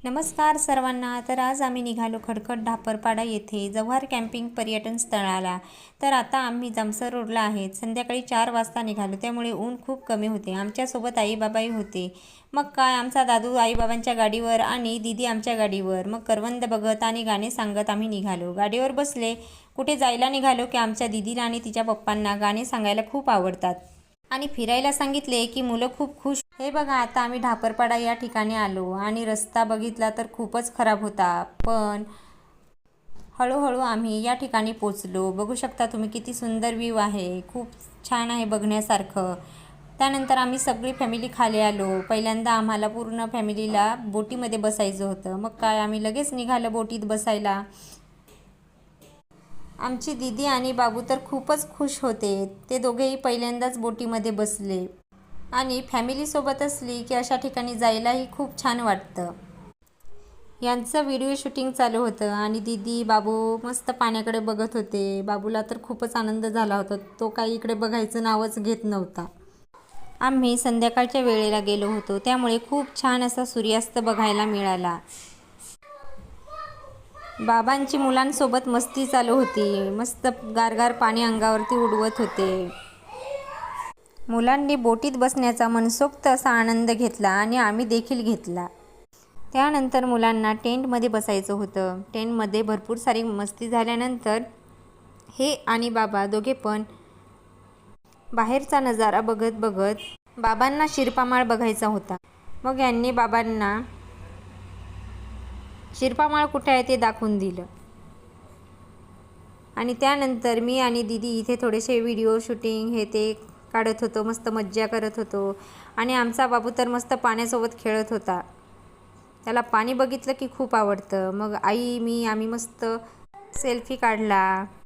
नमस्कार सर्वांना. तर आज आम्ही निघालो खडखड ढापरपाडा येथे जव्हार कॅम्पिंग पर्यटन स्थळाला. तर आता आम्ही जामसर रोडला आहेत. संध्याकाळी 4 वाजता निघालो, त्यामुळे ऊन खूप कमी होते. आमच्यासोबत आईबाबाही होते. मग काय, आमचा दादू आईबाबांच्या गाडीवर आणि दीदी आमच्या गाडीवर. मग करवंद बघत आणि गाणे सांगत आम्ही निघालो. गाडीवर बसले, कुठे जायला निघालो की आमच्या दीदीला आणि तिच्या पप्पांना गाणे सांगायला खूप आवडतात आणि फिरायला सांगितले की मुलं खूप खुश. हे बघा, आता आम्ही ढापरपाडा या ठिकाणी आलो आणि रस्ता बघितला तर खूपच खराब होता, पण हळूहळू आम्ही या ठिकाणी पोचलो. बघू शकता तुम्ही किती सुंदर व्ह्यू आहे, खूप छान आहे बघण्यासारखं. त्यानंतर आम्ही सगळी फॅमिली खाली आलो. पहिल्यांदा आम्हाला पूर्ण फॅमिलीला बोटीमध्ये बसायचं होतं. मग काय, आम्ही लगेच निघालो बोटीत बसायला. आमची दीदी आणि बाबू तर खूपच खुश होते. ते दोघेही पहिल्यांदाच बोटीमध्ये बसले आणि फॅमिलीसोबत असली की अशा ठिकाणी जायलाही खूप छान वाटतं. यांचं व्हिडिओ शूटिंग चालू होतं आणि दीदी बाबू मस्त पाण्याकडे बघत होते. बाबूला तर खूपच आनंद झाला होता, तो काही इकडे बघायचं नावच घेत नव्हता. आम्ही संध्याकाळच्या वेळेला गेलो होतो, त्यामुळे खूप छान असा सूर्यास्त बघायला मिळाला. बाबांची मुलांसोबत मस्ती चालू होती. मस्त गारगार पाणी अंगावरती उडवत होते. मुलांनी बोटीत बसण्याचा मनसोक्त असा आनंद घेतला आणि आम्ही देखील घेतला. त्यानंतर मुलांना टेंटमध्ये बसायचं होतं. टेंटमध्ये भरपूर सारी मस्ती झाल्यानंतर हे आणि बाबा दोघे पण बाहेरचा नजारा बघत बघत बाबांना शिरपामाळ बघायचा होता. मग यांनी बाबांना शिरपामाळ कुठे आहे ते दाखवून दिलं आणि त्यानंतर मी आणि दीदी इथे थोडेसे व्हिडिओ शूटिंग हे ते काढत होतो. मस्त मज्जा करत होतो आणि आमचा बाबू तर मस्त पाण्यासोबत खेळत होता. त्याला पाणी बघितलं की खूप आवडतं. मग आई, मी, आम्ही मस्त सेल्फी काढला.